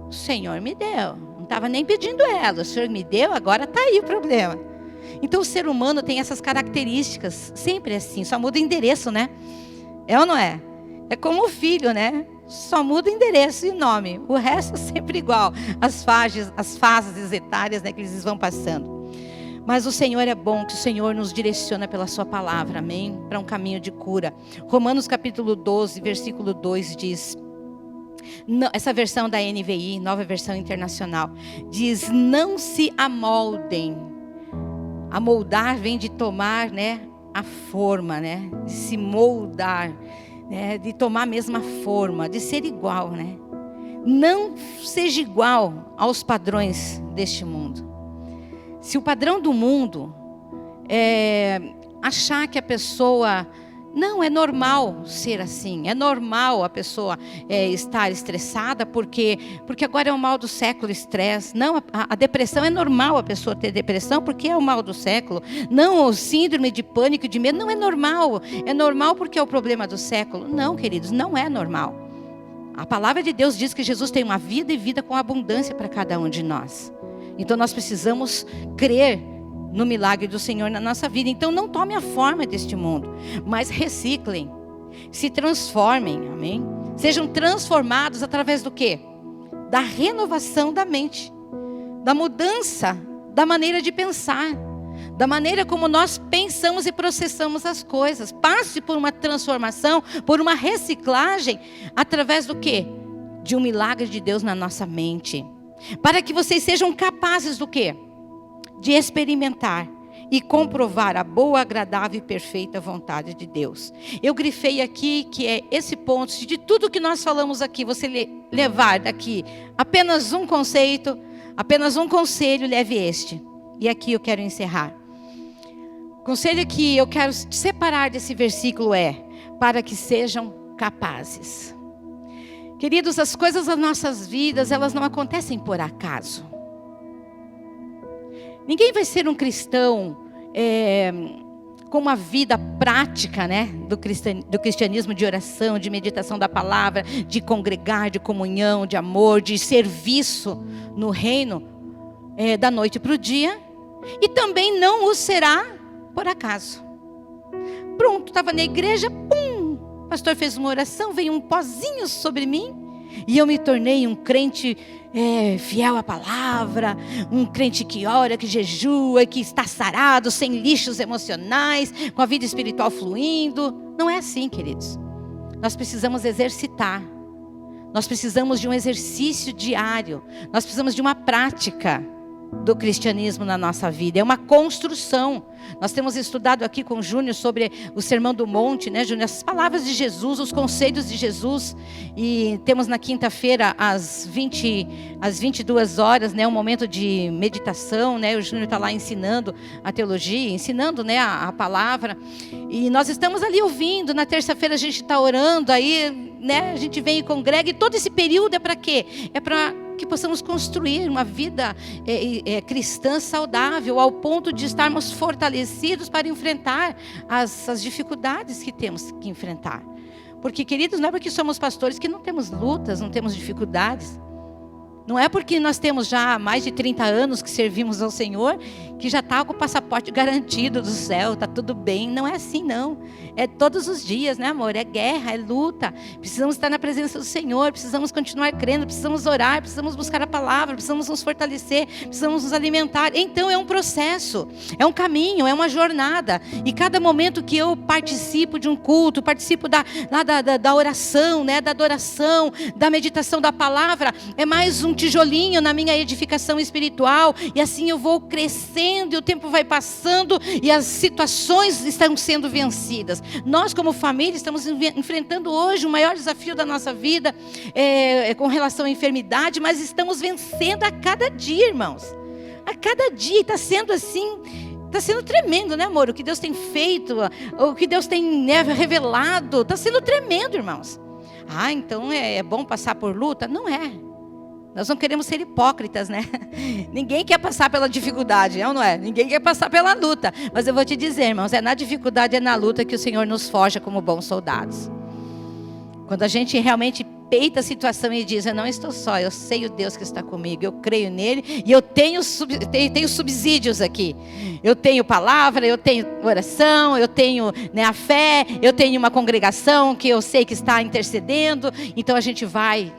o Senhor me deu. Não estava nem pedindo ela, o Senhor me deu, agora está aí o problema. Então o ser humano tem essas características, sempre assim, só muda o endereço, né? É ou não é? É como o filho, né? Só muda endereço e nome. O resto é sempre igual. As fases etárias, né, que eles vão passando. Mas o Senhor é bom, que o Senhor nos direciona pela sua palavra, amém? Para um caminho de cura. Romanos capítulo 12, versículo 2 diz... Essa versão da NVI, nova versão internacional, diz, não se amoldem. Amoldar vem de tomar, né, a forma, né? De se moldar. De tomar a mesma forma, de ser igual, né? Não seja igual aos padrões deste mundo. Se o padrão do mundo é achar que a pessoa... Não, é normal ser assim. É normal a pessoa estar estressada porque agora é o mal do século, estresse. Não, a depressão é normal a pessoa ter depressão porque é o mal do século. Não, o síndrome de pânico e de medo não é normal. É normal porque é o problema do século. Não, queridos, não é normal. A palavra de Deus diz que Jesus tem uma vida e vida com abundância para cada um de nós. Então nós precisamos crer no milagre do Senhor na nossa vida. Então não tome a forma deste mundo, mas reciclem, se transformem, amém? Sejam transformados através do quê? Da renovação da mente, da mudança da maneira de pensar. da maneira como nós pensamos e processamos as coisas. Passe por uma transformação, por uma reciclagem, através do quê? De um milagre de Deus na nossa mente. Para que vocês sejam capazes do quê? De experimentar e comprovar a boa, agradável e perfeita vontade de Deus. Eu grifei aqui que é esse ponto, de tudo que nós falamos aqui, você levar daqui apenas um conceito, apenas um conselho, leve este. E aqui eu quero encerrar. O conselho que eu quero separar desse versículo é: para que sejam capazes. Queridos, as coisas das nossas vidas, elas não acontecem por acaso. Ninguém vai ser um cristão com uma vida prática, né, do cristianismo, de oração, de meditação da palavra, de congregar, de comunhão, de amor, de serviço no reino, da noite para o dia. E também não o será por acaso. Pronto, estava na igreja, pum, o pastor fez uma oração, veio um pozinho sobre mim, e eu me tornei um crente fiel à palavra, um crente que ora, que jejua, que está sarado, sem lixos emocionais, com a vida espiritual fluindo. Não é assim, queridos. Nós precisamos exercitar. Nós precisamos de um exercício diário. Nós precisamos de uma prática do cristianismo na nossa vida. É uma construção. Nós temos estudado aqui com o Júnior sobre o Sermão do Monte, né, Júnior? As palavras de Jesus, os conselhos de Jesus. E temos na quinta-feira, às 22 horas, né, um momento de meditação, né? O Júnior está lá ensinando a teologia, ensinando, né, a palavra. E nós estamos ali ouvindo. Na terça-feira a gente está orando, aí, né, a gente vem e congrega. E todo esse período é para quê? É para que possamos construir uma vida cristã saudável, ao ponto de estarmos fortalecidos para enfrentar as dificuldades que temos que enfrentar. Porque, queridos, não é porque somos pastores que não temos lutas, não temos dificuldades. Não é porque nós temos já mais de 30 anos que servimos ao Senhor, que já está com o passaporte garantido do céu, está tudo bem. Não é assim, não. É todos os dias, né, amor? É guerra, é luta. Precisamos estar na presença do Senhor, precisamos continuar crendo, precisamos orar, precisamos buscar a palavra, precisamos nos fortalecer, precisamos nos alimentar. Então é um processo, é um caminho, é uma jornada. E cada momento que eu participo de um culto, participo da oração, né, da adoração, da meditação da palavra, é mais um tijolinho na minha edificação espiritual, e assim eu vou crescendo, e o tempo vai passando, e as situações estão sendo vencidas. Nós, como família, estamos enfrentando hoje o maior desafio da nossa vida, com relação à enfermidade, mas estamos vencendo a cada dia, irmãos. A cada dia, está sendo assim, está sendo tremendo, né, amor? O que Deus tem feito, o que Deus tem, né, revelado, está sendo tremendo, irmãos. Ah, então é bom passar por luta? Não é. Nós não queremos ser hipócritas, né? Ninguém quer passar pela dificuldade, não é? Ninguém quer passar pela luta. Mas eu vou te dizer, irmãos, é na dificuldade, é na luta que o Senhor nos forja como bons soldados. Quando a gente realmente peita a situação e diz: eu não estou só, eu sei o Deus que está comigo, eu creio nele, e eu tenho subsídios aqui. Eu tenho palavra, eu tenho oração, eu tenho, né, a fé, eu tenho uma congregação que eu sei que está intercedendo. Então a gente vai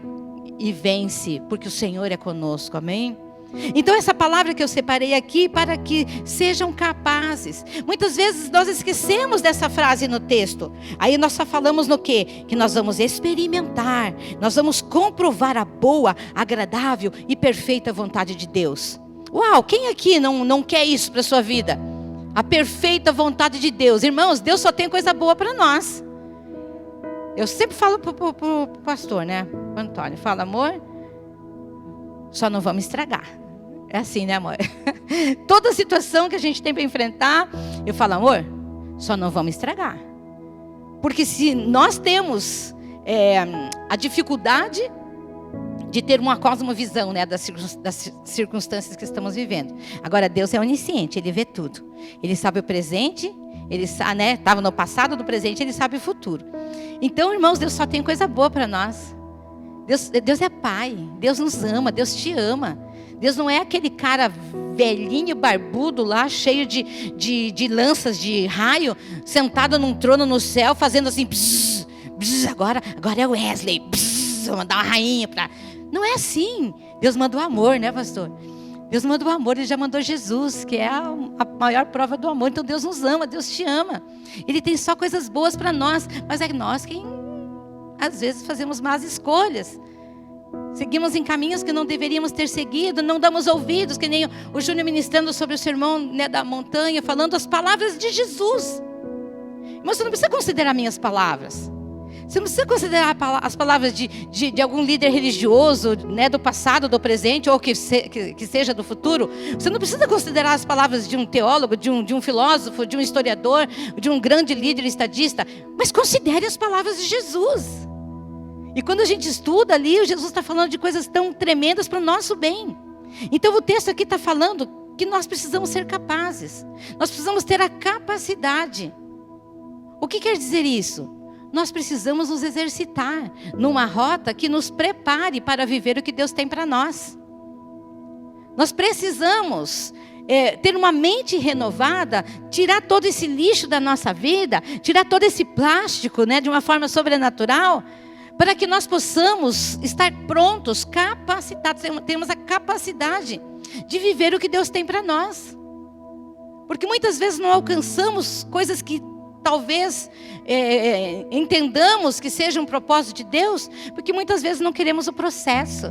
e vence, porque o Senhor é conosco, amém? Então essa palavra que eu separei aqui, para que sejam capazes. Muitas vezes nós esquecemos dessa frase no texto. Aí nós só falamos no quê? Que nós vamos experimentar, nós vamos comprovar a boa, agradável e perfeita vontade de Deus. Uau, quem aqui não quer isso para a sua vida? A perfeita vontade de Deus. Irmãos, Deus só tem coisa boa para nós. Eu sempre falo pro pastor, né, o Antônio, fala: amor, só não vamos estragar. É assim, né, amor? Toda situação que a gente tem para enfrentar, eu falo: amor, só não vamos estragar. Porque se nós temos a dificuldade de ter uma cosmovisão, né, das circunstâncias que estamos vivendo. Agora, Deus é onisciente, Ele vê tudo. Ele sabe o presente, Ele sabe, né, estava no passado, no presente, Ele sabe o futuro. Então, irmãos, Deus só tem coisa boa para nós. Deus é Pai, Deus nos ama, Deus te ama. Deus não é aquele cara velhinho, barbudo lá, cheio de lanças de raio, sentado num trono no céu, fazendo assim, bzz, bzz, agora é o Wesley, bzz, vou mandar uma rainha para... Não é assim. Deus manda o amor, né, pastor? Deus manda o amor, Ele já mandou Jesus, que é a maior prova do amor. Então Deus nos ama, Deus te ama. Ele tem só coisas boas para nós, mas é nós quem às vezes fazemos más escolhas. Seguimos em caminhos que não deveríamos ter seguido, não damos ouvidos, que nem o Júnior ministrando sobre o sermão, né, da montanha, falando as palavras de Jesus. Mas você não precisa considerar minhas palavras. Você não precisa considerar as palavras de algum líder religioso, né, do passado, do presente, ou que seja do futuro. Você não precisa considerar as palavras de um teólogo, de um filósofo, de um historiador, de um grande líder estadista. Mas considere as palavras de Jesus. E quando a gente estuda ali, Jesus está falando de coisas tão tremendas para o nosso bem. Então o texto aqui está falando que nós precisamos ser capazes. Nós precisamos ter a capacidade. O que quer dizer isso? Nós precisamos nos exercitar numa rota que nos prepare para viver o que Deus tem para nós. Nós precisamos ter uma mente renovada, tirar todo esse lixo da nossa vida, tirar todo esse plástico, né, de uma forma sobrenatural, para que nós possamos estar prontos, capacitados, temos a capacidade de viver o que Deus tem para nós. Porque muitas vezes não alcançamos coisas que talvez entendamos que seja um propósito de Deus, porque muitas vezes não queremos o processo,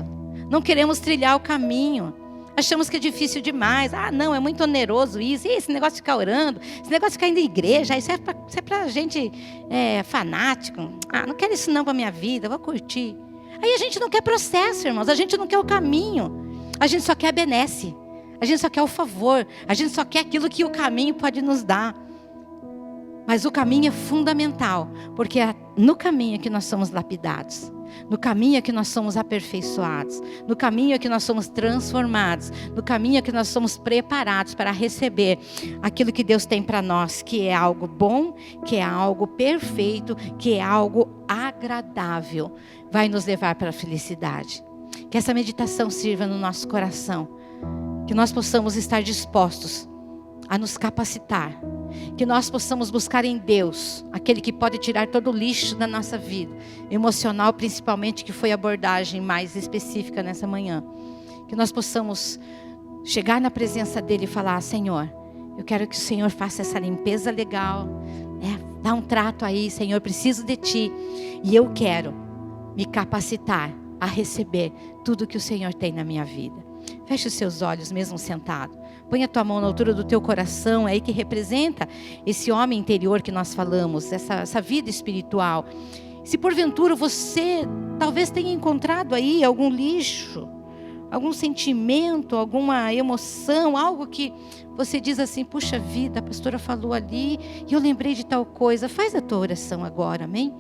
não queremos trilhar o caminho, achamos que é difícil demais. Ah, não, é muito oneroso isso, esse negócio de ficar orando, esse negócio de ficar indo à igreja, isso é para gente fanático. Ah, não quero isso não para a minha vida, vou curtir. Aí a gente não quer processo, irmãos, a gente não quer o caminho, a gente só quer a benesse, a gente só quer o favor, a gente só quer aquilo que o caminho pode nos dar. Mas o caminho é fundamental, porque é no caminho que nós somos lapidados, no caminho é que nós somos aperfeiçoados, no caminho é que nós somos transformados, no caminho é que nós somos preparados para receber aquilo que Deus tem para nós, que é algo bom, que é algo perfeito, que é algo agradável, vai nos levar para a felicidade. Que essa meditação sirva no nosso coração, que nós possamos estar dispostos a nos capacitar, que nós possamos buscar em Deus, aquele que pode tirar todo o lixo da nossa vida, emocional principalmente, que foi a abordagem mais específica nessa manhã. Que nós possamos chegar na presença dele e falar: Senhor, eu quero que o Senhor faça essa limpeza legal, né? Dá um trato aí, Senhor, preciso de Ti, e eu quero me capacitar a receber tudo que o Senhor tem na minha vida. Feche os seus olhos mesmo sentado. Põe a tua mão na altura do teu coração, é aí que representa esse homem interior que nós falamos, essa vida espiritual. Se porventura você talvez tenha encontrado aí algum lixo, algum sentimento, alguma emoção, algo que você diz assim: puxa vida, a pastora falou ali e eu lembrei de tal coisa. Faz a tua oração agora, amém?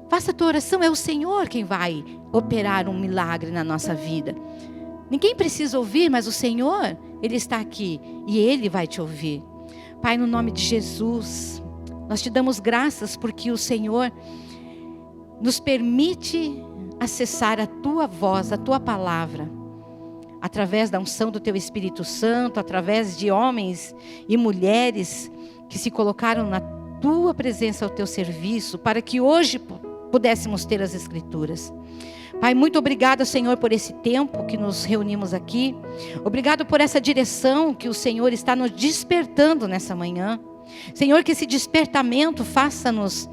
Faça a tua oração, é o Senhor quem vai operar um milagre na nossa vida. Ninguém precisa ouvir, mas o Senhor, Ele está aqui e Ele vai te ouvir. Pai, no nome de Jesus, nós te damos graças porque o Senhor nos permite acessar a Tua voz, a Tua palavra, através da unção do Teu Espírito Santo, através de homens e mulheres que se colocaram na Tua presença, ao Teu serviço, para que hoje pudéssemos ter as Escrituras. Pai, muito obrigada, Senhor, por esse tempo que nos reunimos aqui. Obrigado por essa direção que o Senhor está nos despertando nessa manhã. Senhor, que esse despertamento faça-nos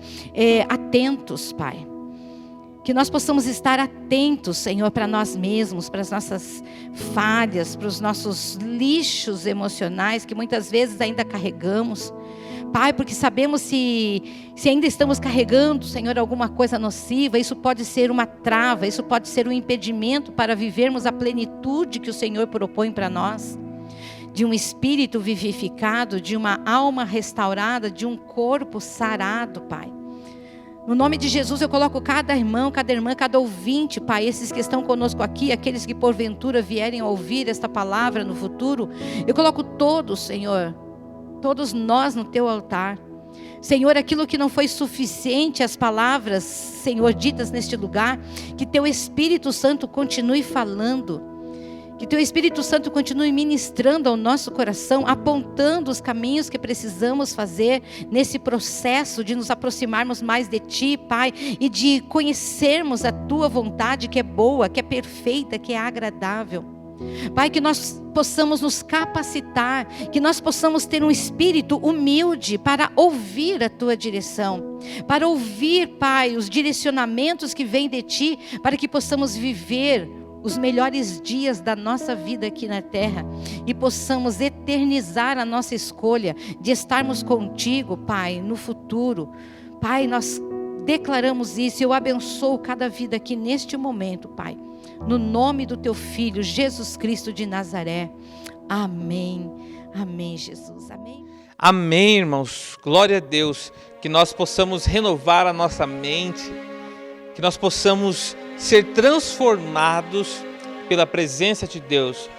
atentos, Pai. Que nós possamos estar atentos, Senhor, para nós mesmos, para as nossas falhas, para os nossos lixos emocionais que muitas vezes ainda carregamos. Pai, porque sabemos se ainda estamos carregando, Senhor, alguma coisa nociva, isso pode ser uma trava, isso pode ser um impedimento para vivermos a plenitude que o Senhor propõe para nós. De um espírito vivificado, de uma alma restaurada, de um corpo sarado, Pai. No nome de Jesus eu coloco cada irmão, cada irmã, cada ouvinte, Pai, esses que estão conosco aqui, aqueles que porventura vierem a ouvir esta palavra no futuro, eu coloco todos, Senhor, todos nós no Teu altar. Senhor, aquilo que não foi suficiente, as palavras, Senhor, ditas neste lugar, que Teu Espírito Santo continue falando, que Teu Espírito Santo continue ministrando ao nosso coração, apontando os caminhos que precisamos fazer nesse processo de nos aproximarmos mais de Ti, Pai, e de conhecermos a Tua vontade, que é boa, que é perfeita, que é agradável. Pai, que nós possamos nos capacitar, que nós possamos ter um espírito humilde para ouvir a Tua direção, para ouvir, Pai, os direcionamentos que vêm de Ti, para que possamos viver os melhores dias da nossa vida aqui na terra e possamos eternizar a nossa escolha de estarmos contigo, Pai, no futuro. Pai, nós declaramos isso e eu abençoo cada vida aqui neste momento, Pai. No nome do Teu Filho, Jesus Cristo de Nazaré. Amém. Amém, Jesus. Amém. Amém, irmãos. Glória a Deus. Que nós possamos renovar a nossa mente, que nós possamos ser transformados pela presença de Deus,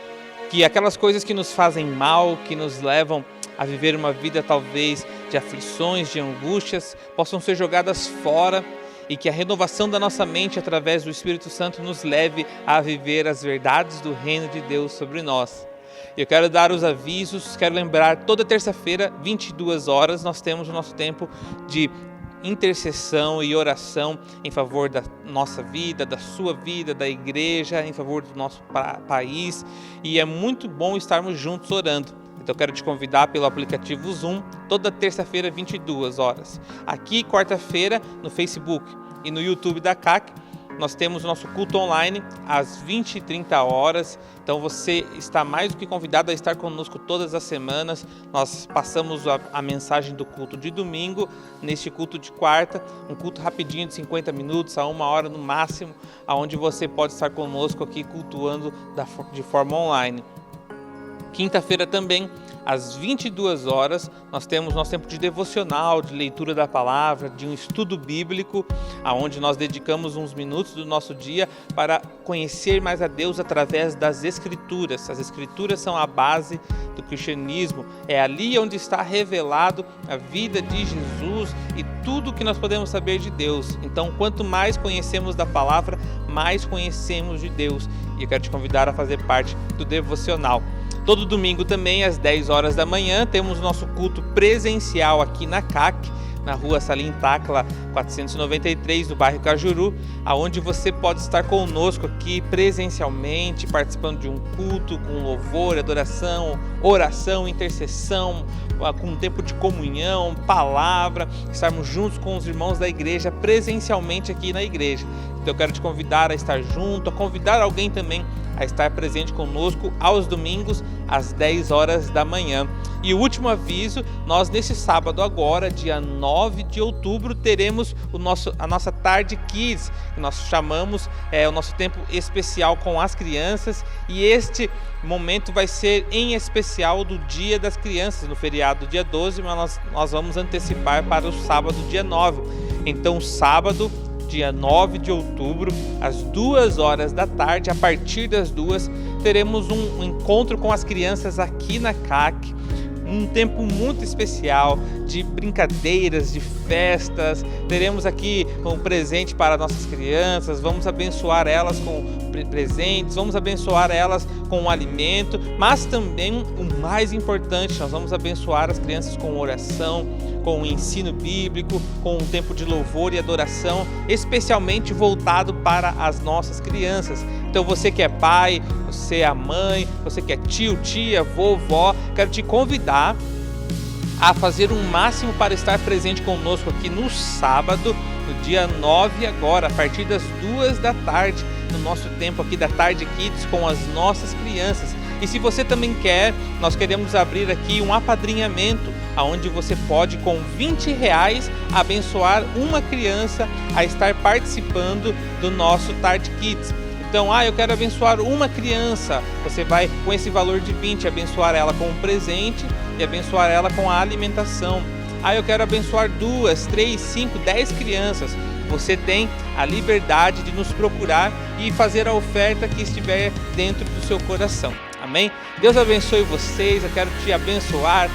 que aquelas coisas que nos fazem mal, que nos levam a viver uma vida talvez de aflições, de angústias, possam ser jogadas fora e que a renovação da nossa mente através do Espírito Santo nos leve a viver as verdades do reino de Deus sobre nós. Eu quero dar os avisos, quero lembrar, toda terça-feira, 22 horas, nós temos o nosso tempo de intercessão e oração em favor da nossa vida, da sua vida, da igreja, em favor do nosso país, e é muito bom estarmos juntos orando. Então eu quero te convidar pelo aplicativo Zoom, toda terça-feira, 22 horas. Aqui, quarta-feira, no Facebook e no YouTube da CAC, nós temos o nosso culto online às 20h30. Então você está mais do que convidado a estar conosco todas as semanas. Nós passamos a mensagem do culto de domingo neste culto de quarta, um culto rapidinho de 50 minutos a 1 hora no máximo, onde você pode estar conosco aqui cultuando de forma online. Quinta-feira também, às 22 horas, nós temos nosso tempo de devocional, de leitura da palavra, de um estudo bíblico, onde nós dedicamos uns minutos do nosso dia para conhecer mais a Deus através das Escrituras. As Escrituras são a base do cristianismo, é ali onde está revelado a vida de Jesus e tudo o que nós podemos saber de Deus. Então, quanto mais conhecemos da palavra, mais conhecemos de Deus. E eu quero te convidar a fazer parte do devocional. Todo domingo também, às 10 horas da manhã, temos o nosso culto presencial aqui na CAC, na rua Salim Tacla 493, no bairro Cajuru, aonde você pode estar conosco aqui presencialmente, participando de um culto com louvor, adoração, oração, intercessão, com um tempo de comunhão, palavra, estarmos juntos com os irmãos da igreja, presencialmente aqui na igreja. Então eu quero te convidar a estar junto, a convidar alguém também a estar presente conosco aos domingos, às 10 horas da manhã. E o último aviso, nós nesse sábado agora, dia 9 de outubro, teremos a nossa Tarde Kids, que nós chamamos o nosso tempo especial com as crianças, e este momento vai ser em especial do Dia das Crianças, no feriado dia 12, mas nós vamos antecipar para o sábado, dia 9. Então, sábado, dia 9 de outubro, às 2 horas da tarde, a partir das 2, teremos um encontro com as crianças aqui na CAC, um tempo muito especial de brincadeiras, de festas. Teremos aqui um presente para nossas crianças, vamos abençoar elas com presentes, vamos abençoar elas com um alimento, mas também o mais importante, nós vamos abençoar as crianças com oração, com o ensino bíblico, com um tempo de louvor e adoração, especialmente voltado para as nossas crianças. Então você que é pai, você é a mãe, você que é tio, tia, vovó, quero te convidar a fazer o máximo para estar presente conosco aqui no sábado, no dia 9 agora, a partir das 2 da tarde, no nosso tempo aqui da Tarde Kids com as nossas crianças. E se você também quer, nós queremos abrir aqui um apadrinhamento, onde você pode, com R$20, abençoar uma criança a estar participando do nosso Tarde Kids. Então, eu quero abençoar uma criança, você vai, com esse valor de 20, abençoar ela com um presente e abençoar ela com a alimentação. Eu quero abençoar 2, 3, 5, 10 crianças. Você tem a liberdade de nos procurar e fazer a oferta que estiver dentro do seu coração. Amém? Deus abençoe vocês, eu quero te abençoar,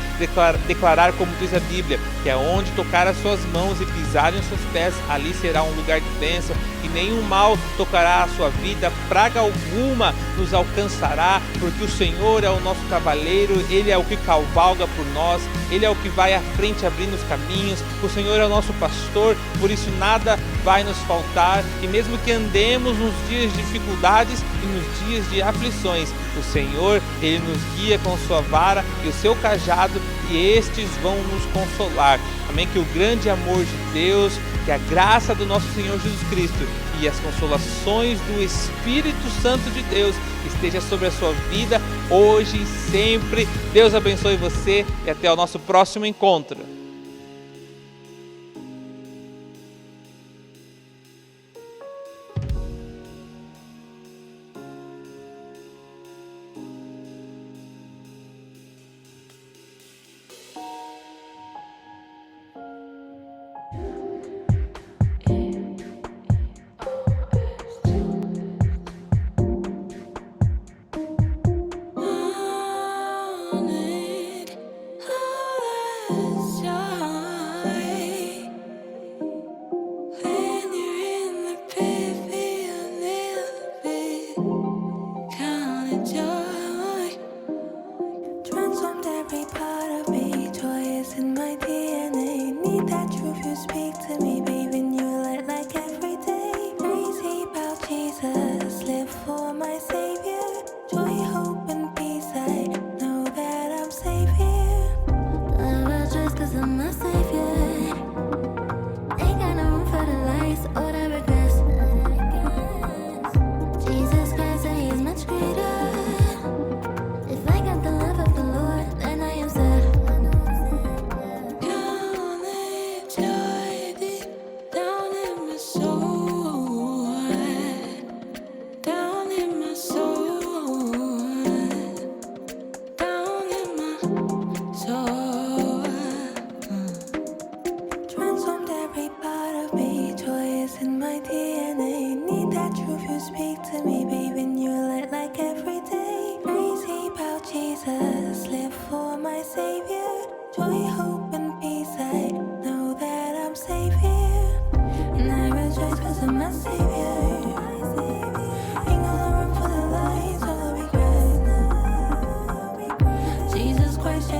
declarar como diz a Bíblia, que é onde tocar as suas mãos e pisarem os seus pés, ali será um lugar de bênção. e nenhum mal tocará a sua vida, praga alguma nos alcançará, porque o Senhor é o nosso cavaleiro, Ele é o que cavalga por nós, Ele é o que vai à frente abrindo os caminhos, o Senhor é o nosso pastor, por isso nada vai nos faltar, e mesmo que andemos nos dias de dificuldades e nos dias de aflições, o Senhor, Ele nos guia com sua vara e o seu cajado, e estes vão nos consolar. Amém? Que o grande amor de Deus, que a graça do nosso Senhor Jesus Cristo e as consolações do Espírito Santo de Deus esteja sobre a sua vida, hoje e sempre. Deus abençoe você e até o nosso próximo encontro.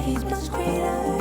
He's much greater.